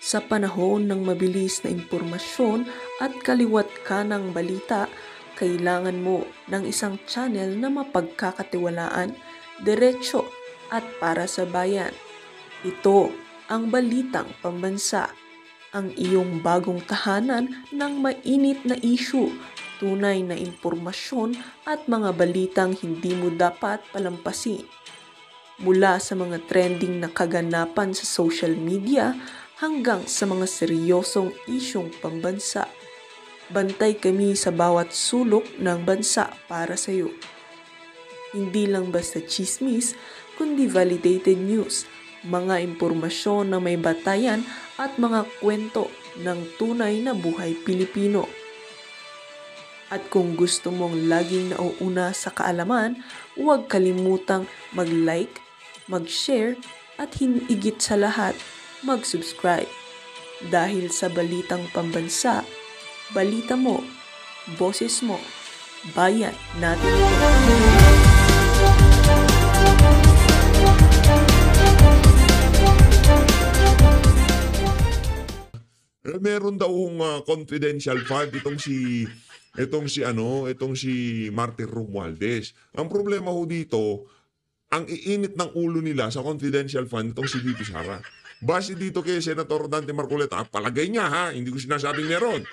Sa panahon ng mabilis na impormasyon at kaliwat ka ng balita, kailangan mo ng isang channel na mapagkakatiwalaan, diretso at para sa bayan. Ito ang Balitang Pambansa, ang iyong bagong tahanan ng mainit na issue, tunay na impormasyon at mga balitang hindi mo dapat palampasin. Mula sa mga trending na kaganapan sa social media hanggang sa mga seryosong isyong pambansa, bantay kami sa bawat sulok ng bansa para sa iyo. Hindi lang basta chismis, kundi validated news, mga impormasyon na may batayan at mga kwento ng tunay na buhay Pilipino. At kung gusto mong laging nauuna sa kaalaman, huwag kalimutang mag-like, mag-share at higit sa lahat, mag-subscribe. Dahil sa Balitang Pambansa, balita mo, boses mo, bayan natin ito. Meron daw confidential fund itong si Martin Romualdez. Ang problema ho dito, ang iinit ng ulo nila sa confidential fund itong si VP Sara. Base dito kay Senator Dante Marcoleta, palagay niya ha, hindi ko sinasabing meron.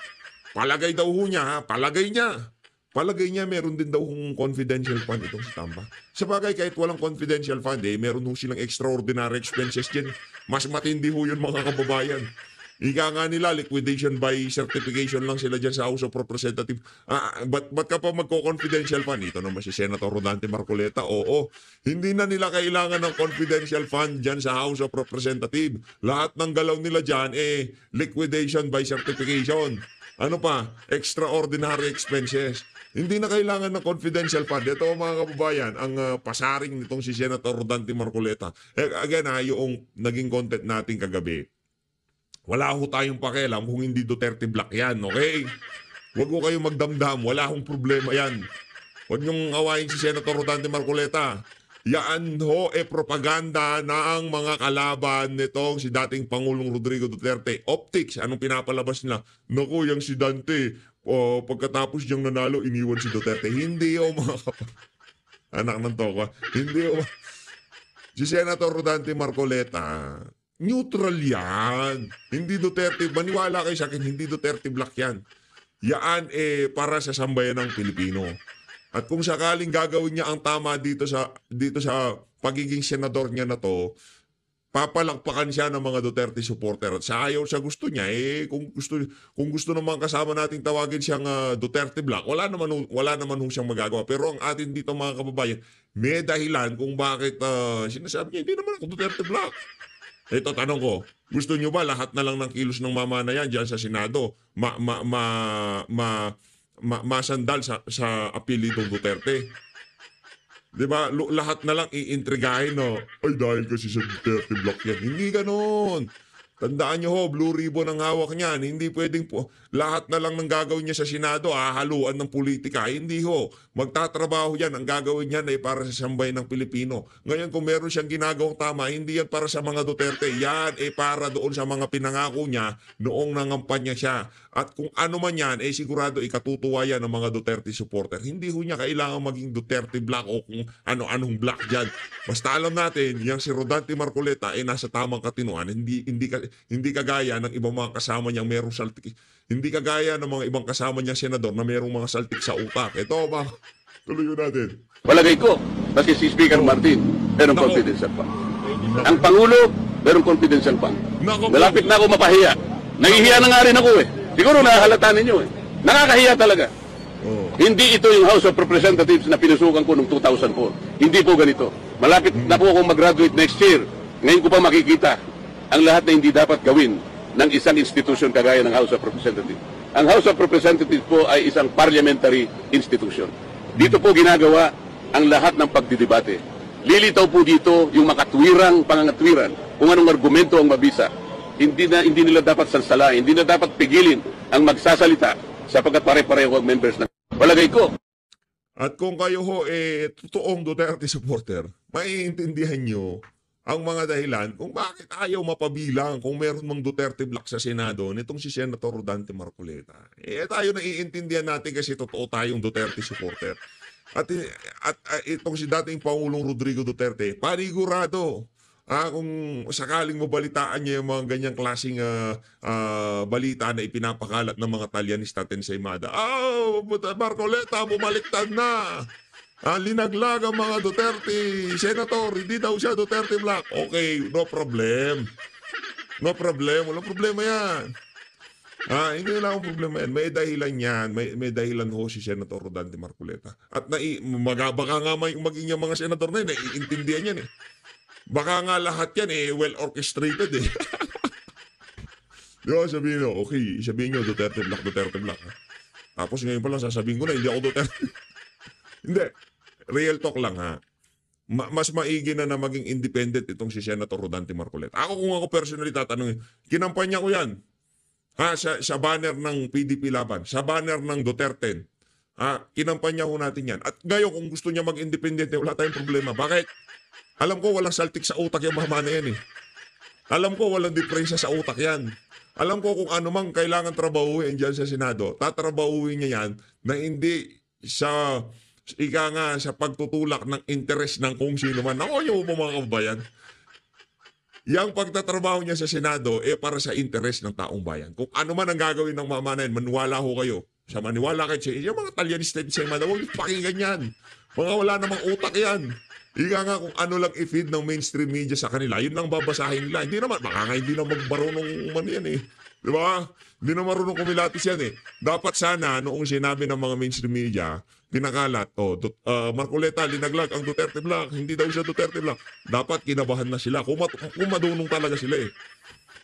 Palagay daw ho niya ha, palagay niya meron din daw hong confidential fund itong si Tamba. Sa bagay, kahit walang confidential fund, meron ho silang extraordinary expenses dyan. Mas matindi ho yun mga kababayan. Ika nga nila, liquidation by certification lang sila dyan sa House of Representatives. Ba't ka pa magko-confidential fund? Ito naman si Senator Rodante Marcoleta. Oo, hindi na nila kailangan ng confidential fund dyan sa House of Representatives. Lahat ng galaw nila dyan, liquidation by certification. Ano pa? Extraordinary expenses. Hindi na kailangan ng confidential fund. Ito mga kababayan, ang pasaring nitong si Senator Rodante Marcoleta. Again yung naging content natin kagabi. Wala ho tayong pakialam kung hindi Duterte Black yan, okay? Huwag ko kayong magdamdam, wala hong problema yan. Huwag niyong awayin si Senator Rodante Marcoleta. Yan ho propaganda na ang mga kalaban nitong si dating Pangulong Rodrigo Duterte. Optics, anong pinapalabas nila? Naku, yung si Dante, pagkatapos niyang nanalo, iniwan si Duterte. Hindi ho mga anak ng toko. Hindi ho. Si Senator Rodante Marcoleta, neutral yan. Hindi Duterte. Maniwala kayo sa akin, hindi Duterte Black yan. Yan para sa sambayan ng Pilipino. At kung sakaling gagawin niya ang tama dito sa pagiging senador niya na to, papalakpakan siya ng mga Duterte supporter. At sa ayaw sa gusto niya, kung gusto naman kasama nating tawagin siyang Duterte Black, wala naman siyang magagawa. Pero ang atin dito mga kababayan, may dahilan kung bakit sinasabi niya, hindi naman ako Duterte Black. Ito, tanong ko, gusto nyo ba lahat na lang ng kilos ng mama na yan dyan sa Senado masandal sa apelidong Duterte? Diba? Lahat na lang iintrigahin, no? Ay, dahil kasi sa Duterte Block yan. Hindi ganon. Tandaan nyo ho, blue ribbon ang hawak niyan. Hindi pwedeng po, lahat na lang ng gagawin niya sa Senado, haluan ng politika. Hindi ho. Magtatrabaho yan. Ang gagawin niyan ay para sa sambayan ng Pilipino. Ngayon, kung meron siyang ginagawang tama, hindi yan para sa mga Duterte. Yan para doon sa mga pinangako niya noong nangampanya siya. At kung ano man yan, sigurado ikatutuwa yan ng mga Duterte supporter. Hindi ho niya kailangan maging Duterte Black o kung ano-anong black dyan. Basta alam natin, yung si Rodante Marcoleta nasa tamang katinuan. Hindi kagaya ng ibang mga kasama niyang merong saltik. Hindi kagaya ng mga ibang kasama niyang senador na merong mga saltik sa utak. Ito ba? Tuloy natin. Palagay ko, kasi si Speaker Martin, merong confidential fund. Ang Pangulo, merong confidential fund. Malapit na ako mapahiya. Nahihiya na nga rin ako Siguro nahahalata ninyo Nakakahiya talaga. Hindi ito yung House of Representatives na pinusukan ko noong 2004. Hindi po ganito. Malapit na po akong mag-graduate next year. Ngayon ko pa makikita ang lahat na hindi dapat gawin ng isang institution kagaya ng House of Representatives. Ang House of Representatives po ay isang parliamentary institution. Dito po ginagawa ang lahat ng pagdidebate. Lilitaw po dito yung makatwirang pangangatwiran, kung anong argumento ang mabisa. Hindi nila dapat sansalain, hindi na dapat pigilin ang magsasalita sapagkat pare-pareho ang members ng palagay ko. At kung kayo ho totoong Duterte supporter, maiintindihan nyo ang mga dahilan kung bakit ayaw mapabilang kung meron mang Duterte block sa Senado nitong si Senator Rodante Marcoleta. Tayo naiintindihan natin kasi totoo tayong Duterte supporter. At itong si dating Pangulong Rodrigo Duterte, panigurado. Kung sakaling mabalitaan niya yung mga ganyang klaseng balita na ipinapakalat ng mga Talyanista at Ensaymada. Marcoleta, bumaliktad na. Linaglag ang mga Duterte. Senator, hindi daw siya Duterte block. Okay, no problem. No problem. Walang problema yan. Hindi na akong problema yan. May dahilan yan. May dahilan ho si Senator Rodante Marcoleta. At baka nga maging yung mga senador na yun, naiintindihan yan eh. Baka nga lahat yan well orchestrated eh. Di ba, sabihin nyo, okay, sabihin nyo, Duterte block. Tapos ngayon pa lang sasabihin ko na, hindi ako Duterte. Hindi. Real talk lang ha. Mas maigi na maging independent itong si Senator Rodante Marcoleta. Kung ako personally tatanungin, kinampanya ko yan. Sa banner ng PDP Laban, sa banner ng Duterte. Kinampanya ko natin yan. At ngayon kung gusto niya mag-independent, wala tayong problema. Bakit? Alam ko walang saltik sa utak yung mama na yan eh. Alam ko walang diferensya sa utak yan. Alam ko kung ano mang kailangan trabahuin dyan sa Senado, tatrabahuin niya yan na hindi sa sa pagtutulak ng interes ng kung sino man. Ako niyo po mga kabayan. Yang pagtatrabaho niya sa Senado para sa interes ng taong bayan. Kung ano man ang gagawin ng mama na yan, maniwala ho kayo. Sa maniwala kayo siya, yung mga Talyanista sa Mada, huwag pakinggan yan. Mga wala namang utak yan. Nga kung ano lang i-feed ng mainstream media sa kanila, yun lang babasahin nila. Hindi naman, baka nga hindi na magbarunong man yan eh. Di ba? Hindi na marunong kumilatis yan eh. Dapat sana, noong sinabi ng mga mainstream media, pinakalat, Marcoleta, linaglag ang Duterte block, hindi daw siya Duterte block. Dapat kinabahan na sila. Kung madunong talaga sila eh.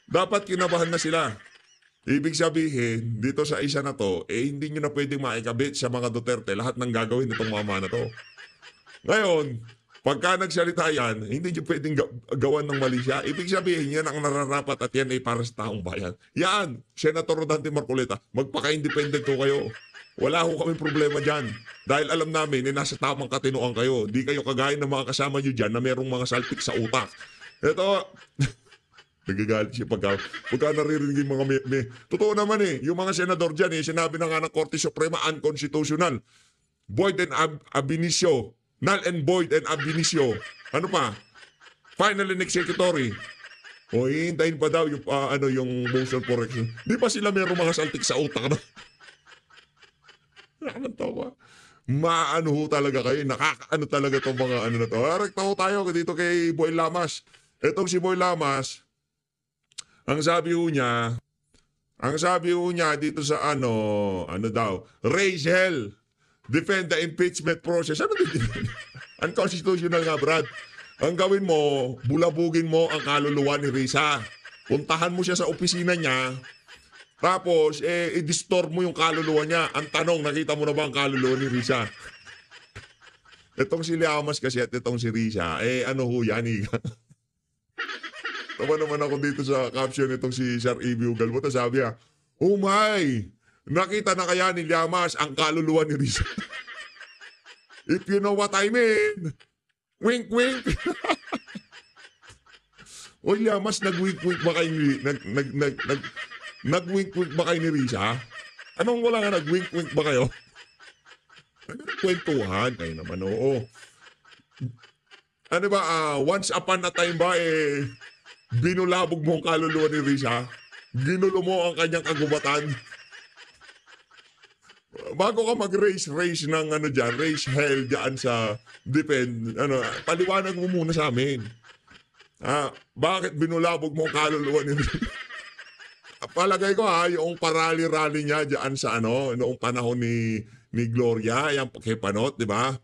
Dapat kinabahan na sila. Ibig sabihin, dito sa isa na to, hindi nyo na pwedeng maikabit sa mga Duterte lahat ng gagawin nitong mama na to. Ngayon, pagka nagsalita yan, hindi nyo pwedeng gawan ng mali siya. Ibig sabihin, yan ang nararapat at yan ay para sa taong bayan. Yan, Senator Rodante Marcoleta, magpaka-independent ko kayo. Wala ho kami problema dyan. Dahil alam namin, nasa tamang katinuan kayo. Di kayo kagaya ng mga kasama nyo dyan na merong mga saltik sa utak. Ito, nagagalit siya pagka naririnig yung mga totoo naman yung mga senador dyan sinabi na nga ng Korte Suprema, unconstitutional. Void and ab initio. Null and void and ab initio. Ano pa? Final and executory. Hihintayin pa daw yung motion for correction. Di pa sila merong mga saltik sa utak na? Nakakatawa. Maano ho talaga kayo. Nakakaano talaga itong mga ano na to. Rekta ho tayo dito kay Boy Lamas. Itong si Boy Lamas, ang sabi ho niya dito sa ano daw, raise hell. Defend the impeachment process. Ano din? Unconstitutional nga, Brad. Ang gawin mo, bulabugin mo ang kaluluwa ni Risa. Puntahan mo siya sa opisina niya. Tapos, i-disturb mo yung kaluluwa niya. Ang tanong, nakita mo na ba ang kaluluwa ni Risa? Itong si Liamas kasi at itong si Risa, ano ho yan, Tawa naman ako dito sa caption itong si Sir Evie Ugalbota. Sabi niya, oh my! Nakita na kaya ni Liamas ang kaluluwa ni Risa? If you know what I mean. Wink, wink. O Liamas, nag-wink-wink ba kayo nag-wink-wink ba kayo ni Risa? Anong wala nga nag-wink-wink ba kayo? Kwentuhan kayo naman, oo. Ano ba, once upon a time ba, binulabog mo ang kaluluwa ni Risa? Ginulo mo ang kanyang kagubatan? Bago ka mag-raise ng raise hell dyan sa defend, paliwanag mo muna sa amin. Bakit binulabog mo ang kaluluwa ni Risa? Palagay ko yung parali-rally niya diyan sa noong panahon ni Gloria, yung Kepanot, di ba?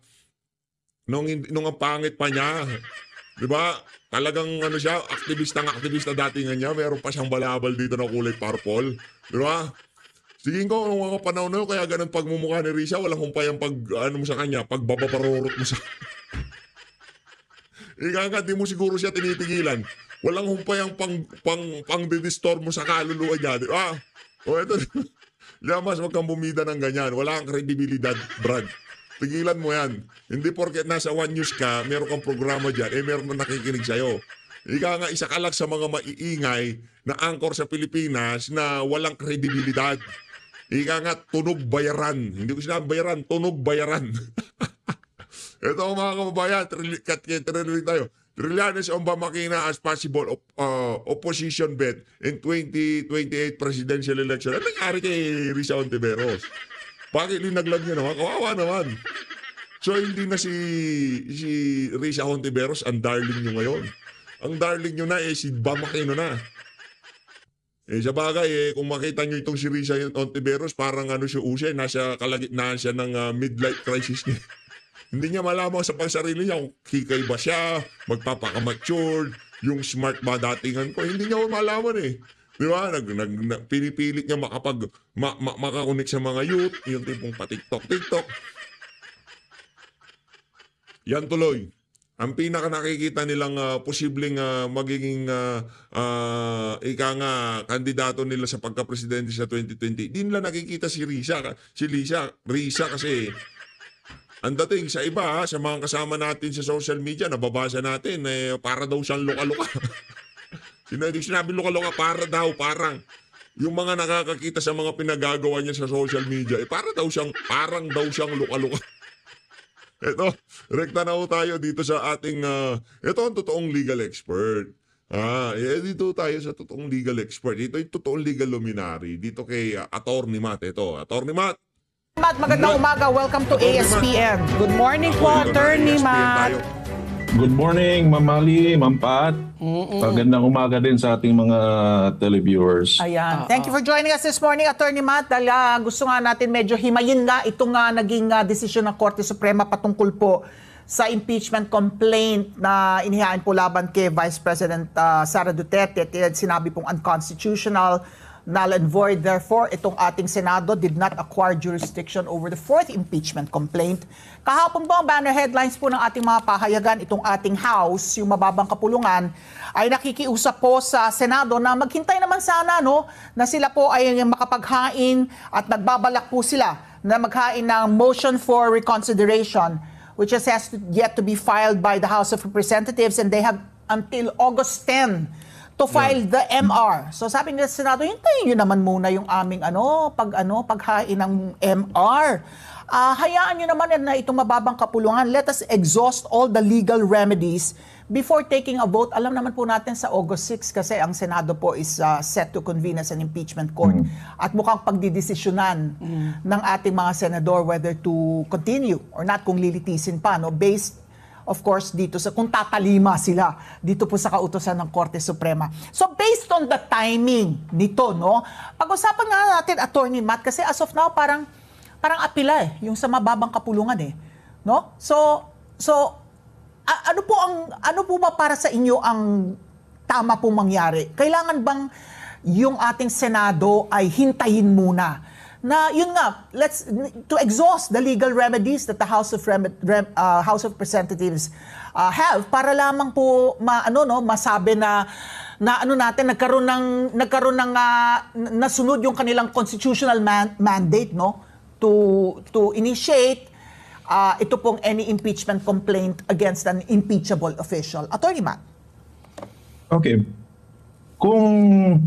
Nung ang pangit pa niya, di ba? Talagang siya, aktivista datingan niya, meron pa siyang balabal dito na kulay purple, di ba? Sige ko, nung mga panahon na yun, kaya ganun pagmumukha ni Risa, walang humpay ang mo sa kanya, pagbabaparurot mo sa... Ika di mo siguro siya tinitigilan. Walang humpay ang pang-distorm mo sa kaluluwa niya. Ito. Liamas, wag kang bumida ng ganyan. Wala kang kredibilidad, Brad. Tigilan mo yan. Hindi porket nasa One News ka, meron kang programa dyan, meron na nakikinig sa'yo. Ika nga, isa ka lang sa mga maiingay na angkor sa Pilipinas na walang kredibilidad. Ika nga, tunog bayaran. Hindi ko sinabi bayaran, tunog bayaran. Ito mga kababayan, trillion tayo. Trillanes on Bamakina as possible opposition bet in 2028 presidential election. Ano nangyari kay Risa Hontiveros? Bakit linaglag niya naman? Kawawa naman. So hindi na si Risa Hontiveros ang darling nyo ngayon. Ang darling nyo na si Bamakina na. Sa bagay, kung makita nyo itong si Risa Hontiveros, parang siya usay, nasa kalagitnaan siya ng midlife crisis niya. Hindi niya malaman sa pagsarili niya kung kikay ba siya, magpapakamature, yung smart ba datingan ko. Hindi niya malaman eh. Di ba? Pinipilit niya makakunik sa mga youth, yung tipong TikTok. Yan tuloy. Ang pinaka nakikita nilang posibleng magiging kandidato nila sa pagka-presidente sa 2020. Di nila nakikita si Risa kasi ang dating sa iba, sa mga kasama natin sa social media, nababasa natin, para daw siyang luka-luka. Sinabi luka-luka, parang yung mga nakakakita sa mga pinagagawa niya sa social media, parang daw siyang luka-luka. Ito, rekta na ho tayo dito sa ating, ito ang totoong legal expert. Dito tayo sa totoong legal expert. Ito yung totoong legal luminary. Dito kay Attorney Matt. Ito, Attorney Matt. Matt, magandang umaga. Welcome to ASPN. Good morning po, Attorney Matt. Good morning, Ma'am Mali, Ma'am Pat. Magandang umaga din sa ating mga televiewers. Ayan. Thank you for joining us this morning, Attorney Matt. Dahil gusto nga natin medyo himayin nga itong naging desisyon ng Korte Suprema patungkol po sa impeachment complaint na inihain po laban kay Vice President Sara Duterte. Sinabi pong unconstitutional, null and void. Therefore, itong ating Senado did not acquire jurisdiction over the fourth impeachment complaint. Kahapon po ang banner headlines po ng ating mga pahayagan, itong ating House, yung mababang kapulungan, ay nakikiusap po sa Senado na maghintay naman sana na sila po ay makapaghain at nagbabalak po sila na maghain ng motion for reconsideration which has yet to be filed by the House of Representatives, and they have until August 10 to file the MR. So sabi ng Senado, hintayin nyo naman muna yung aming paghain ng MR. Hayaan nyo naman na itong mababang kapulungan. Let us exhaust all the legal remedies before taking a vote. Alam naman po natin sa August 6 kasi ang Senado po is set to convene as an impeachment court. At mukhang pagdidesisyonan ng ating mga senador whether to continue or not, kung lilitisin pa, based of course, dito sa kung tatalima sila dito po sa kautusan ng Korte Suprema. So based on the timing nito, pag-usapan nga natin, Attorney Matt, kasi as of now parang apila yung sa mababang kapulungan So ano po ba para sa inyo ang tama pong mangyari? Kailangan bang yung ating Senado ay hintayin muna na yun nga, to exhaust the legal remedies that the House of Representatives have para lamang po masabi na nagkaroon ng nasunod yung kanilang constitutional mandate to initiate ito pong any impeachment complaint against an impeachable official. Attorney Matt. Okay. Kung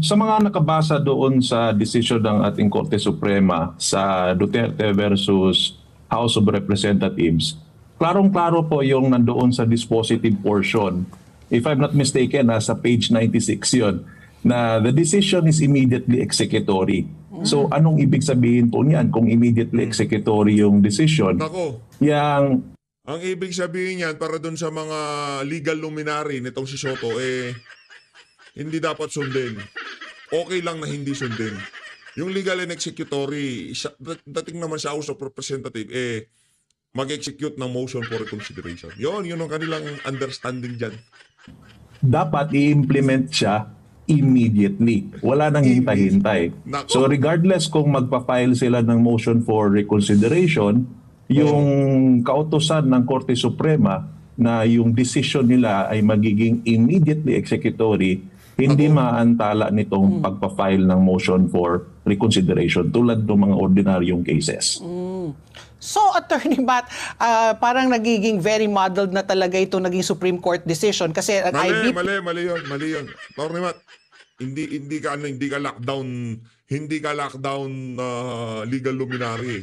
sa mga nakabasa doon sa desisyon ng ating Korte Suprema sa Duterte versus House of Representatives, klarong-klaro po yung nandoon sa dispositive portion. If I'm not mistaken, nasa page 96 yun, na the decision is immediately executory. So anong ibig sabihin po niyan kung immediately executory yung decision? Nako. Ang ibig sabihin niyan para doon sa mga legal luminary nitong si Soto, hindi dapat sundin. Okay lang na hindi sundin. Yung legal and executory, dating naman sa House of Representatives, mag-execute ng motion for reconsideration. Yun ang kanilang understanding dyan. Dapat i-implement siya immediately. Wala nang hintay-hintay. So regardless kung magpa-file sila ng motion for reconsideration, yung kautusan ng Korte Suprema na yung decision nila ay magiging immediately executory, hindi maantala nitong pagpa-file ng motion for reconsideration tulad ng mga ordinaryong cases. So, Attorney Matt, parang nagiging very muddled na talaga ito naging Supreme Court decision kasi ang IBP... Mali yun. Attorney Matt, hindi ka lockdown legal luminary.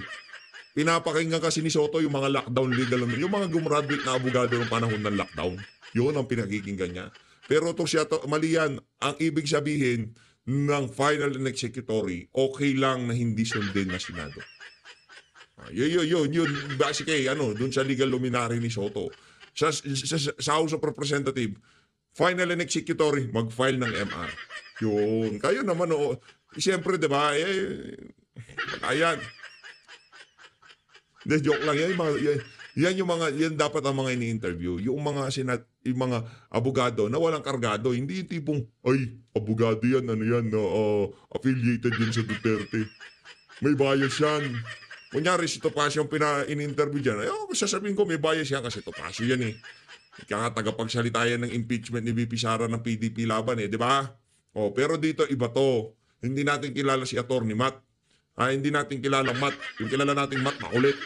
Pinapakinggan kasi ni Soto yung mga lockdown legal luminary, yung mga gumraduate na abogado ng panahon ng lockdown. Yun ang pinakikinggan niya. Pero mali yan. Ang ibig sabihin ng final and executory, okay lang na hindi sundin na Senado. Yun. Basically, dun sa legal luminary ni Soto. Sa House of Representatives, final and executory, mag-file ng MR. Yun. Kayo naman, siyempre, di ba, ayan. Hindi, joke lang. Yan dapat ang mga ini-interview. Yung mga abogado na walang kargado, hindi yung tipong, ay, abogado yan, affiliated yan sa Duterte. May bias yan. Kunyari, si Topacio ang in-interview dyan. Sasabihin ko, may bias yan kasi Topacio yan eh. Kaya tagapagsalita yan ng impeachment ni VP Sara ng PDP laban di ba? Pero dito, iba to. Hindi natin kilala si Atty. Matt. Hindi natin kilala Matt. Yung kilala nating Matt, makulit.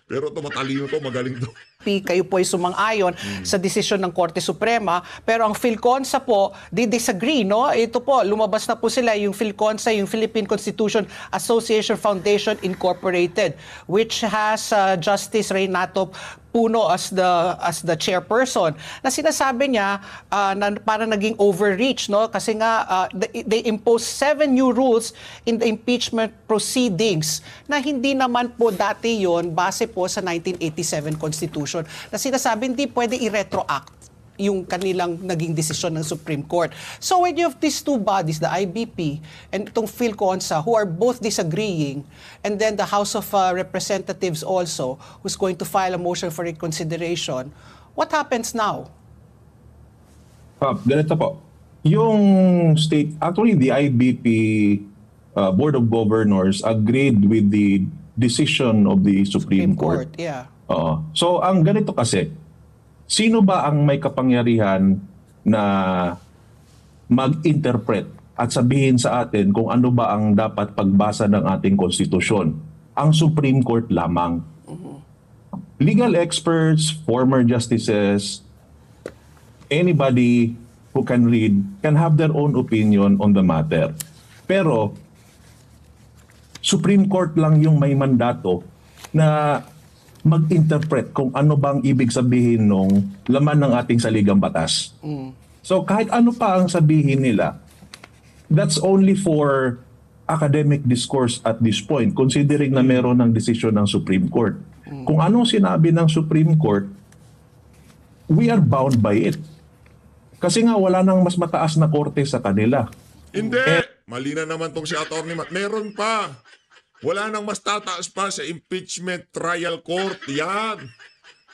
Pero ito, matalino to, magaling to. Kayo po ay sumang-ayon sa desisyon ng Korte Suprema, pero ang PhilConsa po, disagree, no? Ito po, lumabas na po sila yung PhilConsa, yung Philippine Constitution Association Foundation Incorporated, which has Justice Renato Puno as the chairperson. Na sinasabi niya na parang naging overreach, no? Kasi nga they imposed 7 new rules in the impeachment proceedings na hindi naman po dati yon base po sa 1987 Constitution. Na sinasabi hindi pwede i-retroact yung kanilang naging desisyon ng Supreme Court. So when you have these two bodies, the IBP and itong PhilConsa, who are both disagreeing, and then the House of Representatives also, who's going to file a motion for reconsideration, what happens now? Ganito po. Yung actually the IBP Board of Governors agreed with the decision of the Supreme Court. Yeah. So ang ganito kasi, sino ba ang may kapangyarihan na mag-interpret at sabihin sa atin kung ano ba ang dapat pagbasa ng ating konstitusyon? Ang Supreme Court lamang. Legal experts, former justices, anybody who can read can have their own opinion on the matter. Pero Supreme Court lang yung may mandato na mag-interpret kung ano bang ibig sabihin nung laman ng ating saligang batas. So kahit ano pa ang sabihin nila, that's only for academic discourse at this point, considering na meron ng desisyon ng Supreme Court. Kung anong sinabi ng Supreme Court, we are bound by it. Kasi nga wala nang mas mataas na korte sa kanila. Hindi! Mali na naman tong si Atty. Matt. Meron pa! Wala nang mas tataas pa sa impeachment trial court. Yan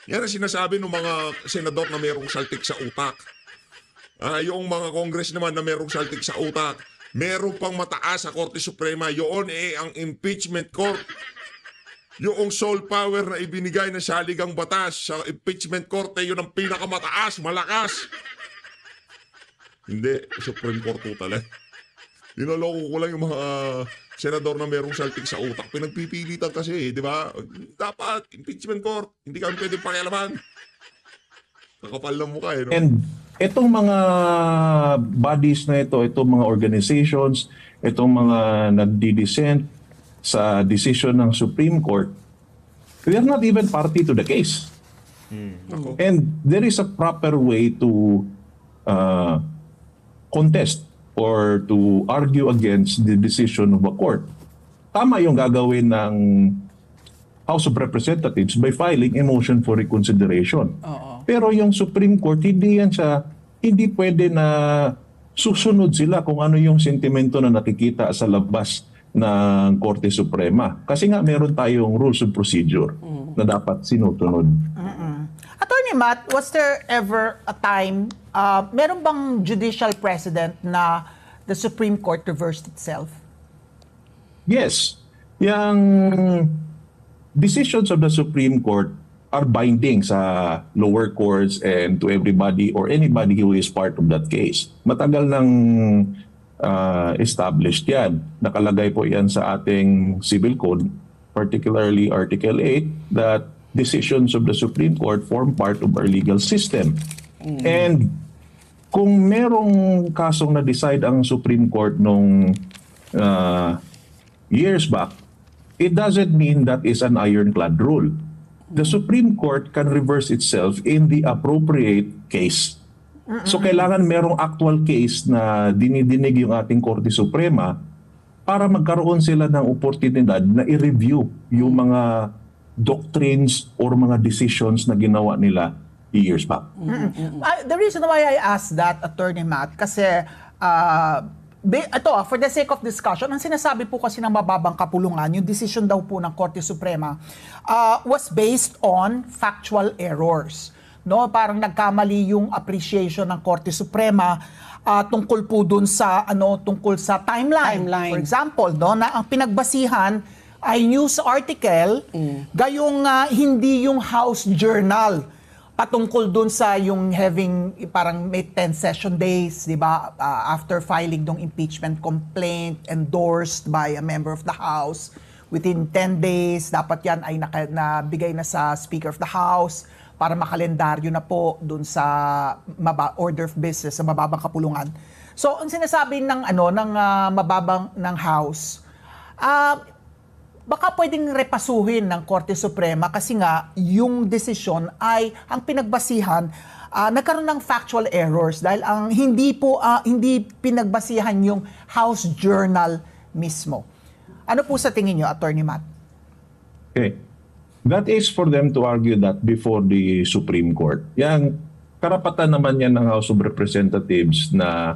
ang sinasabi ng mga senador na mayroong saltik sa utak. Yung mga Congress naman na mayroong saltik sa utak. Meron pang mataas sa Korte Suprema. Yun ang impeachment court. Yung sole power na ibinigay ng saligang batas sa impeachment court, yun ang pinakamataas, malakas. Hindi, Supreme Court po talaga. Nilaloko ko lang yung mga senador na merong saltik sa utak. Pinagpipilitan kasi, di ba? Dapat, impeachment court. Hindi kami pwede pakialaman. Kakapal ng mukha, no? And itong mga bodies na ito, itong mga organizations, itong mga nagdi-dissent sa decision ng Supreme Court, they are not even party to the case. And there is a proper way to contest or to argue against the decision of a court. Tama yung gagawin ng House of Representatives by filing a motion for reconsideration. Pero yung Supreme Court, hindi pwede na susunod sila kung ano yung sentimento na nakikita sa labas ng Korte Suprema. Kasi nga meron tayong rules of procedure na dapat sinutunod. Attorney Matt, was there ever a time, meron bang judicial precedent na the Supreme Court reversed itself? Yes. Yung decisions of the Supreme Court are binding sa lower courts and to everybody or anybody who is part of that case. Matagal nang established yan. Nakalagay po yan sa ating civil code particularly Article 8, that decisions of the Supreme Court form part of our legal system. And kung merong kasong na-decide ang Supreme Court nung years back, it doesn't mean that is an ironclad rule. The Supreme Court can reverse itself in the appropriate case. So kailangan merong actual case na dinidinig yung ating Korte Suprema para magkaroon sila ng oportunidad na i-review yung mga doctrines or mga decisions na ginawa nila years back. The reason why I asked that, Attorney Matt, kasi ito, for the sake of discussion, ang sinasabi po kasi ng mababang kapulungan, yung decision daw po ng Korte Suprema was based on factual errors. No, parang nagkamali yung appreciation ng Korte Suprema tungkol po dun sa tungkol sa timeline. For example, no, na ang pinagbasihan ay news article, gayong hindi yung House Journal patungkol dun sa yung having parang may 10 session days, di ba, after filing ng impeachment complaint endorsed by a member of the House within 10 days dapat yan ay nabigay na sa Speaker of the House para makalendaryo na po dun sa order of business sa mababang kapulungan. So ang sinasabi ng mababang ng House, baka pwedeng repasuhin ng Korte Suprema kasi nga yung desisyon ay ang pinagbasihan nagkaroon ng factual errors dahil ang hindi pinagbasihan yung House Journal mismo. Ano po sa tingin niyo, Attorney Matt? Okay. That is for them to argue that before the Supreme Court. Yang karapatan naman yan ng House of Representatives na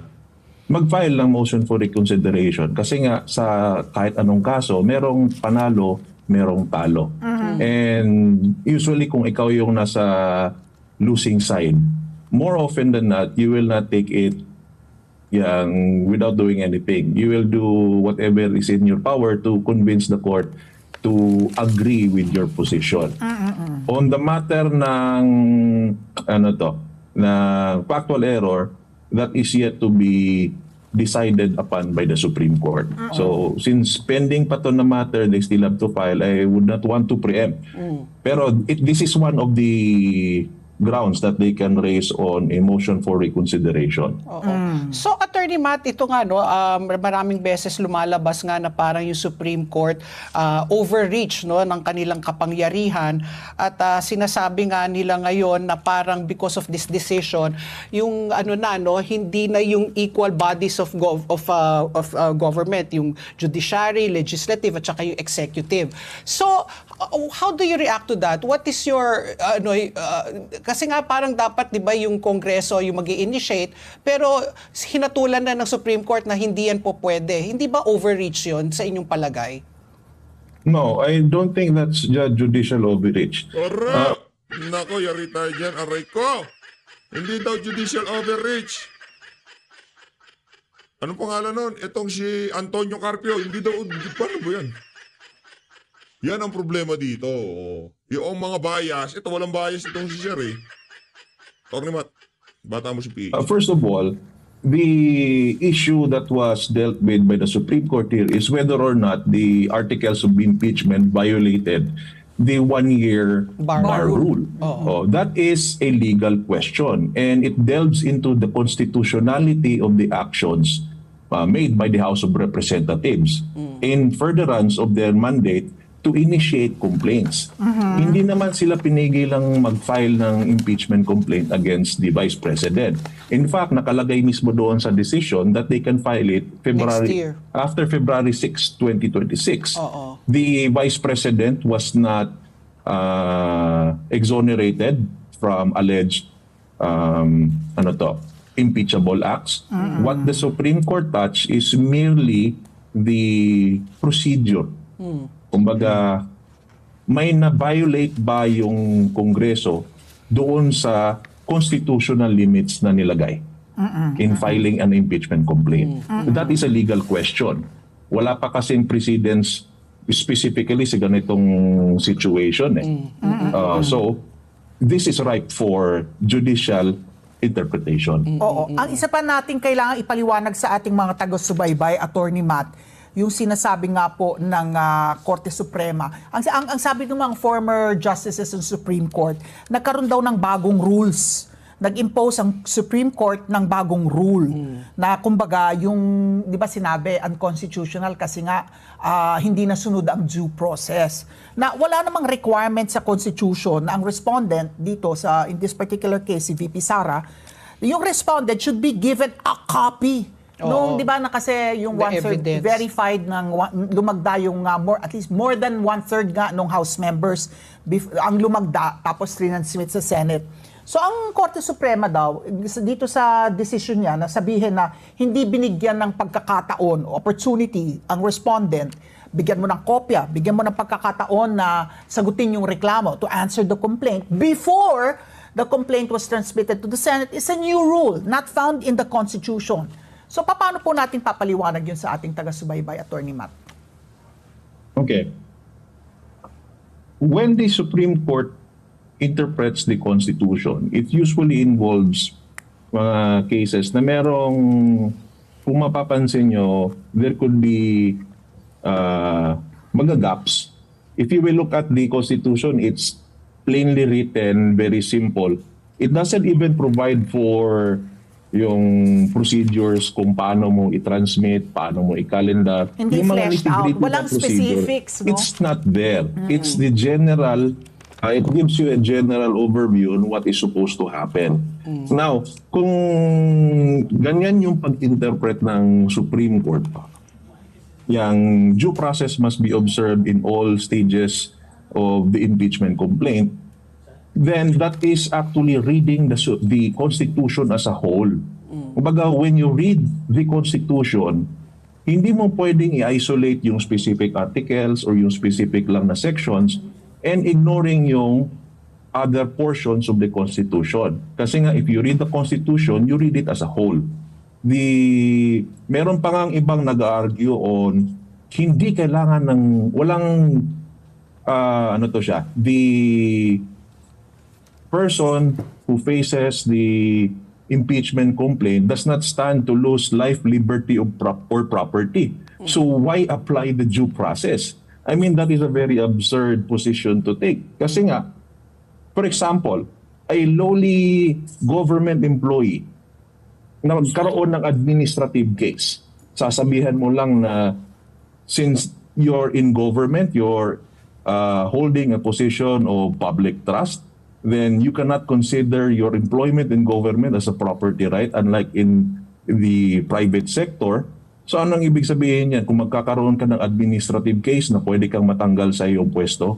mag-file ng motion for reconsideration. Kasi nga sa kahit anong kaso, merong panalo, merong talo. And usually kung ikaw yung nasa losing side, more often than not, you will not take it without doing anything. You will do whatever is in your power to convince the court to agree with your position. On the matter ng factual error, that is yet to be decided upon by the Supreme Court. So, since pending pa to na matter, they still have to file, I would not want to preempt. Pero this is one of the grounds that they can raise on a motion for reconsideration. So, Attorney Matt, ito nga, maraming beses lumalabas nga na parang yung Supreme Court overreach ng kanilang kapangyarihan at sinasabi nga nila ngayon na parang because of this decision, yung hindi na yung equal bodies of government, yung judiciary, legislative, at saka yung executive. So, how do you react to that? What is your kasi nga parang dapat 'di ba yung Kongreso yung mag-i-initiate pero hinatulan na ng Supreme Court na hindi yan po pwede. Hindi ba overreach 'yon sa inyong palagay? No, I don't think that's judicial overreach. Nako, yari tayo dyan, aray ko. Hindi daw judicial overreach. Anong pangalan nun? Itong si Antonio Carpio, hindi daw, paano ba yan? Yan ang problema dito. Yung mga bias, ito walang bias itong si Sir eh. Attorney Matt, bata mo si P. First of all, the issue that was dealt with by the Supreme Court here is whether or not the articles of impeachment violated the one-year bar rule. That is a legal question and it delves into the constitutionality of the actions made by the House of Representatives in furtherance of their mandate to initiate complaints. Hindi naman sila pinigilang mag-file ng impeachment complaint against the Vice President. In fact, nakalagay mismo doon sa decision that they can file it after February 6, 2026. The Vice President was not exonerated from alleged impeachable acts. What the Supreme Court touched is merely the procedure. Kumbaga, may na-violate ba yung Kongreso doon sa constitutional limits na nilagay in filing an impeachment complaint? That is a legal question. Wala pa kasing precedents specifically sa ganitong situation. So, this is ripe for judicial interpretation. Oo. Ang isa pa nating kailangan ipaliwanag sa ating mga taga-subaybay, Attorney Matt, yung sinasabi nga po ng Korte Suprema. Ang sabi ng mga former justices ng Supreme Court, nagkaroon daw ng bagong rules. Nag-impose ang Supreme Court ng bagong rule na kumbaga yung, di ba sinabi, unconstitutional kasi nga hindi nasunod ang due process. Na wala namang requirement sa Constitution na ang respondent dito in this particular case, si VP Sara, yung respondent should be given a copy. Nung, di ba na kasi yung one-third verified ng lumagda yung at least more than one-third nga nung House members ang lumagda tapos transmit sa Senate. So ang Korte Suprema daw, dito sa decision niya, na sabihin na hindi binigyan ng pagkakataon, opportunity, ang respondent, bigyan mo ng kopya, bigyan mo ng pagkakataon na sagutin yung reklamo to answer the complaint before the complaint was transmitted to the Senate is a new rule not found in the Constitution. So paano po natin papaliwanag yun sa ating taga-subaybay, Attorney Matt? Okay. When the Supreme Court interprets the Constitution, it usually involves mga cases na merong, kung mapapansin nyo, there could be mga gaps. If you will look at the Constitution, it's plainly written, very simple. It doesn't even provide for yung procedures kung paano mo i-transmit, paano mo i-calendar. Hindi yung mga fleshed out. nitty-gritty Walang na procedure, specifics, no? It's not there. It's the general. It gives you a general overview on what is supposed to happen. Now, kung ganyan yung pag-interpret ng Supreme Court, yung due process must be observed in all stages of the impeachment complaint, then that is actually reading the Constitution as a whole. Kumbaga, when you read the Constitution, hindi mo pwedeng i-isolate yung specific articles or yung specific lang na sections and ignoring yung other portions of the Constitution. Kasi nga, if you read the Constitution, you read it as a whole. Meron pa ngang ibang nag-argue on hindi kailangan ng, the person who faces the impeachment complaint does not stand to lose life, liberty, or property. So why apply the due process? I mean, that is a very absurd position to take. Kasi nga, for example, a lowly government employee na magkaroon ng administrative case, sasabihan mo lang na since you're in government, you're holding a position of public trust, then you cannot consider your employment in government as a property right, unlike in the private sector. So anong ibig sabihin yan? Kung magkakaroon ka ng administrative case na pwede kang matanggal sa iyong pwesto,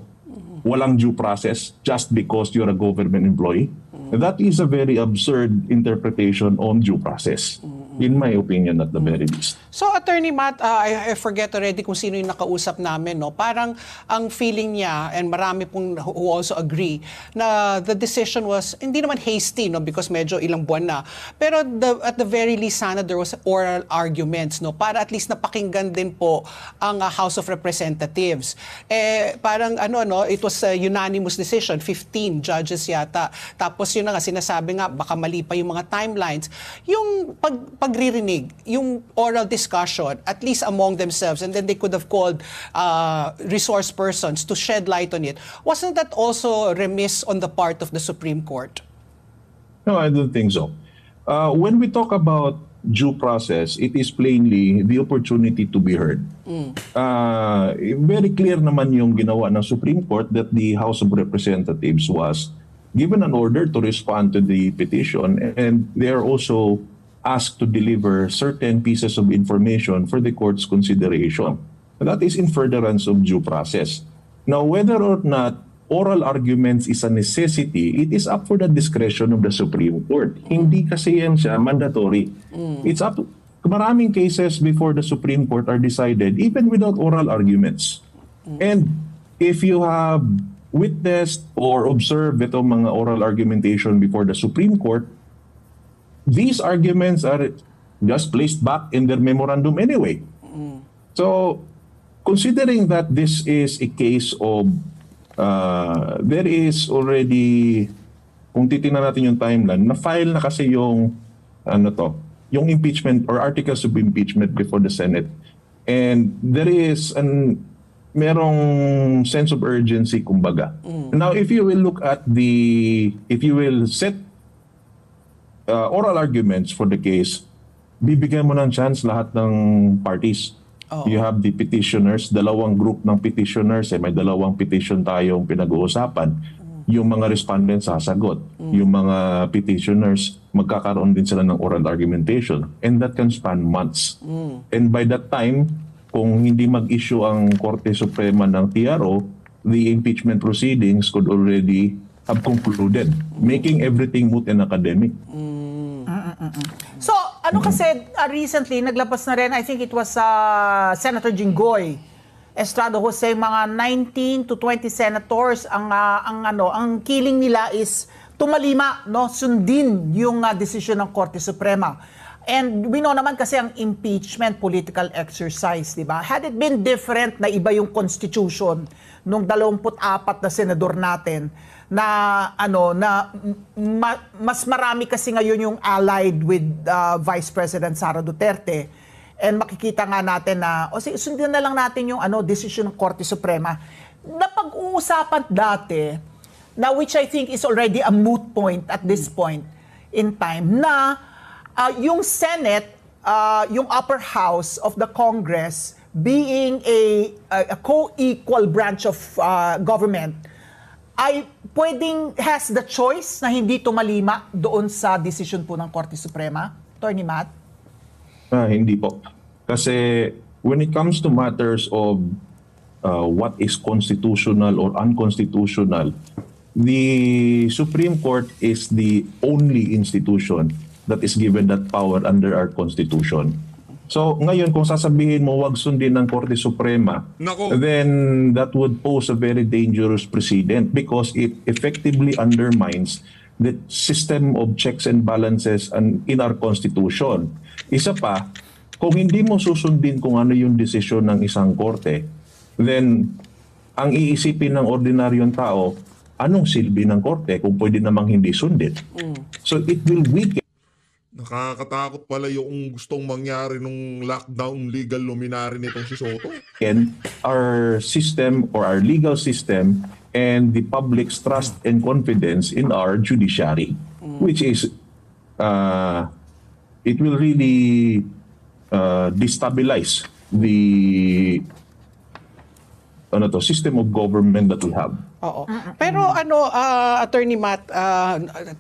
walang due process just because you're a government employee, that is a very absurd interpretation on due process. In my opinion, at the very least. So, Attorney Matt, I forget already kung sino yung nakausap namin, no? Parang ang feeling niya, and marami pong who also agree, na the decision was, hindi naman hasty, no? Because medyo ilang buwan na. Pero at the very least, sana there was oral arguments, no? Para at least napakinggan din po ang House of Representatives. Parang, it was a unanimous decision, 15 judges yata. Tapos yun na nga, sinasabi nga, baka mali pa yung mga timelines. Yung pagririnig, yung oral discussion, at least among themselves, and then they could have called resource persons to shed light on it. Wasn't that also remiss on the part of the Supreme Court? No, I don't think so. When we talk about due process, it is plainly the opportunity to be heard. Very clear naman yung ginawa ng Supreme Court that the House of Representatives was given an order to respond to the petition, and they are also asked to deliver certain pieces of information for the court's consideration. That is in furtherance of due process. Now, whether or not oral arguments is a necessity, it is up for the discretion of the Supreme Court. Hindi kasi yan siya mandatory. It's up to, maraming cases before the Supreme Court are decided even without oral arguments. And if you have witnessed or observed itong mga oral argumentation before the Supreme Court, these arguments are just placed back in their memorandum anyway. So, considering that this is a case of, there is already, kung titingnan natin yung timeline, na-file na kasi yung, yung impeachment or articles of impeachment before the Senate. And there is merong sense of urgency, kumbaga. Now, if you will look at if you will set oral arguments for the case, bibigyan mo ng chance lahat ng parties. You have the petitioners, dalawang group ng petitioners, may dalawang petition tayong pinag-uusapan. Yung mga respondents sasagot. Yung mga petitioners, magkakaroon din sila ng oral argumentation. And that can span months. And by that time, kung hindi mag-issue ang Korte Suprema ng TRO, the impeachment proceedings could already have concluded, making everything moot and academic. So, ano kasi recently naglabas na rin, I think it was Senator Jinggoy Estrada Jose, mga 19 to 20 senators ang killing nila is tumalima, no, sundin yung decision ng Korte Suprema. And we know naman kasi ang impeachment political exercise, di ba? Had it been different na iba yung constitution nung 24 na senador natin, na mas marami kasi ngayon yung allied with Vice President Sara Duterte, and makikita nga natin na sundin na lang natin yung decision ng Korte Suprema na pag-uusapan dati, na which I think is already a moot point at this point in time, na yung Senate, yung upper house of the Congress, being a co-equal branch of government, ay has the choice na hindi tumalima doon sa decision po ng Korte Suprema? Attorney Matt? Hindi po. Kasi when it comes to matters of what is constitutional or unconstitutional, the Supreme Court is the only institution that is given that power under our Constitution. So ngayon, kung sasabihin mo wag sundin ng Korte Suprema, then that would pose a very dangerous precedent because it effectively undermines the system of checks and balances in our Constitution. Isa pa, kung hindi mo susundin kung ano yung desisyon ng isang korte, then ang iisipin ng ordinaryong tao, anong silbi ng korte kung pwede namang hindi sundin? So it will weaken. Nakakatakot pala yung gustong mangyari nung lockdown legal luminary nitong si Soto. And our system or our legal system and the public's trust and confidence in our judiciary, which is, it will really destabilize the system of government that we have. Oo. Pero Attorney Matt,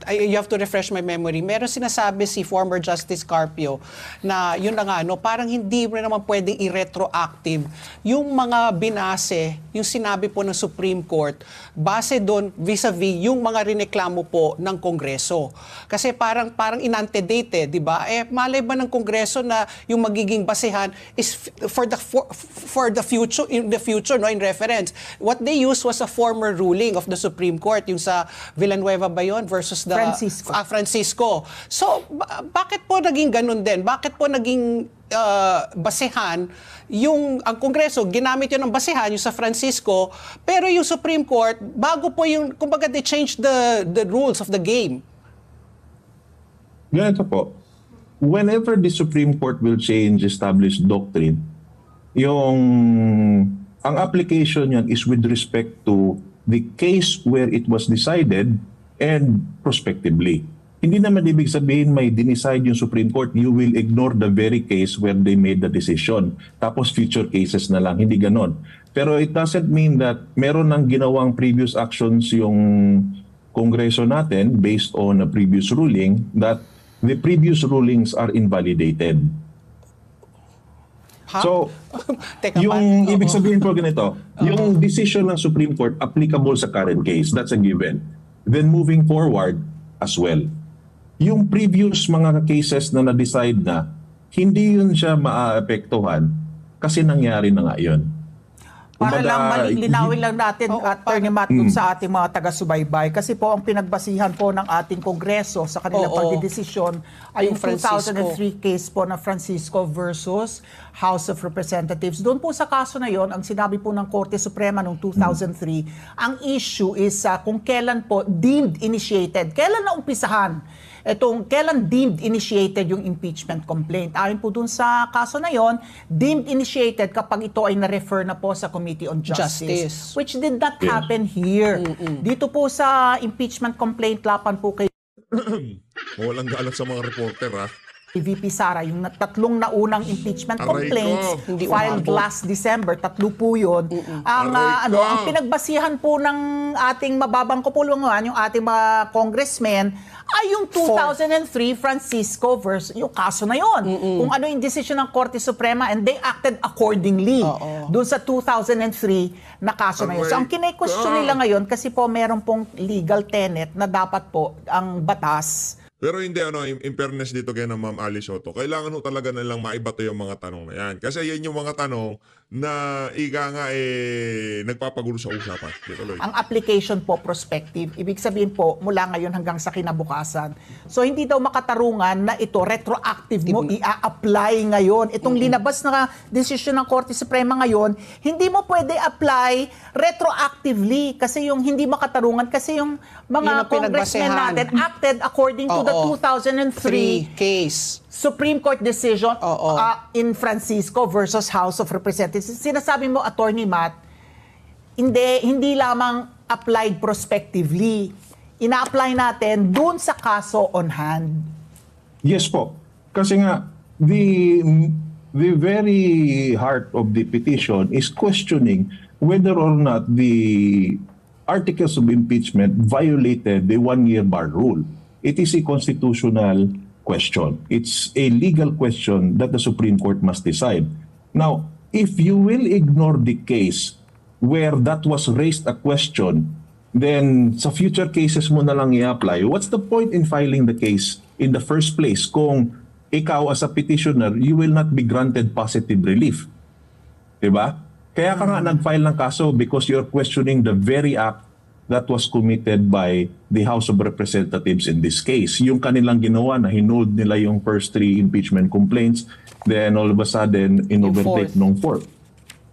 you have to refresh my memory. Meron sinasabi si former Justice Carpio na yun na nga, parang hindi mo naman pwedeng i-retroactive yung mga binase, yung sinabi po ng Supreme Court, base doon vis-a-vis yung mga rineklamo po ng Kongreso. Kasi parang inantedate, di ba? Malay ba ng Kongreso na yung magiging basehan is for the future, in the future, no, in reference. What they used was a former ruling of the Supreme Court, yung sa Villanueva ba yun versus the Francisco. So, bakit po naging ganun din? Bakit po naging basehan ang Kongreso, ginamit yun ng basehan yung sa Francisco, pero yung Supreme Court, bago po yung, kumbaga, they changed the rules of the game. Ganito po. Whenever the Supreme Court will change established doctrine, ang application yan is with respect to the case where it was decided and prospectively. Hindi naman ibig sabihin may dinicide yung Supreme Court, you will ignore the very case where they made the decision. Tapos future cases na lang, hindi ganon. Pero it doesn't mean that meron ng ginawang previous actions yung Kongreso natin based on a previous ruling that the previous rulings are invalidated. Huh? So, yung ibig sabihin po ganito, yung decision ng Supreme Court applicable sa current case, that's a given. Then moving forward as well. Yung previous mga cases na na-decide na, hindi yun siya maaapektuhan kasi nangyari na nga yun. Para lang linawin lang natin, Attorney Matt, sa ating mga taga-subaybay. Kasi po ang pinagbasihan po ng ating Kongreso sa kanilang pagdidesisyon ay yung 2003 case po na Francisco versus House of Representatives. Doon po sa kaso na yon, ang sinabi po ng Korte Suprema noong 2003, ang issue is kung kailan po deemed initiated, kailan na umpisahan Itong kailan deemed initiated yung impeachment complaint. Ayon po dun sa kaso na yon, deemed initiated kapag ito ay na-refer na po sa Committee on Justice. Which did not happen here. Dito po sa impeachment complaint laban po kay Walang galat sa mga reporter, ha? VP Sara, yung tatlong naunang impeachment Aray complaints ko. Hindi filed umabot. last December, tatlo po yun. Ang Aray ko. ang pinagbasihan po ng ating mababang kupulungan, yung ating mga congressmen, ay yung 2003 Francisco versus yung kaso na yon. Kung ano yung decision ng Korte Suprema, and they acted accordingly doon sa 2003 na kaso na yun. So ang kine-question nila ngayon, kasi po meron pong legal tenet na dapat po ang batas. Pero hindi, in fairness dito kay na Ma'am Alice Soto, kailangan ho talaga nilang maibato yung mga tanong na yan. Kasi yan yung mga tanong na nagpapagulo sa usapan. Dito, Lloyd. Ang application po prospective, ibig sabihin po mula ngayon hanggang sa kinabukasan. So hindi daw makatarungan na ito retroactive mo i-apply ngayon. Itong linabas na desisyon ng Korte Suprema ngayon, hindi mo pwede apply retroactively kasi yung hindi makatarungan kasi yung Yun mga ang congressmen pinagbasehan. natin acted according to the 2003 case. Supreme Court decision Oo. in Francisco versus House of Representatives. Sinasabi mo, Attorney Matt, hindi lamang applied prospectively. Ina-apply natin dun sa kaso on hand. Yes po. Kasi nga, the very heart of the petition is questioning whether or not the articles of impeachment violated the one-year bar rule. It is a constitutional question. It's a legal question that the Supreme Court must decide. Now, if you will ignore the case where that was raised a question, then sa future cases mo na lang i-apply. What's the point in filing the case in the first place kung ikaw as a petitioner, you will not be granted positive relief? Diba? Kaya ka nga nag-file ng kaso because you're questioning the very act that was committed by the House of Representatives in this case. Yung kanilang ginawa na hinold nila yung first 3 impeachment complaints, then all of a sudden, in-overtake nung fourth.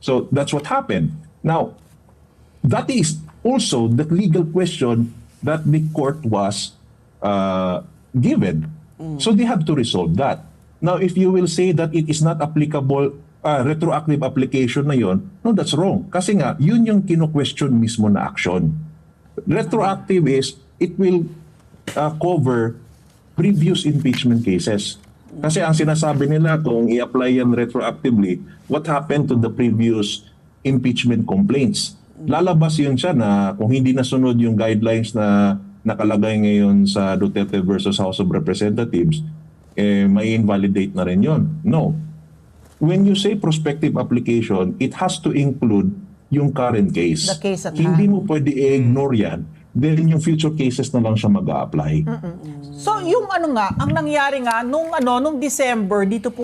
So that's what happened. Now, that is also the legal question that the court was given. So they have to resolve that. Now, if you will say that it is not applicable, retroactive application na yon, no, that's wrong. Kasi nga, yun yung kino-question mismo na action. Retroactive is, it will cover previous impeachment cases. Kasi ang sinasabi nila, kung i-apply yan retroactively, what happened to the previous impeachment complaints? Lalabas yun siya na kung hindi nasunod yung guidelines na nakalagay ngayon sa Duterte versus House of Representatives, may invalidate na rin yun. No. When you say prospective application, it has to include yung current case. The case at Hindi hand. mo pwede i-ignore yan. Then yung future cases na lang siya mag-a-apply. So yung ang nangyari nga nung December dito po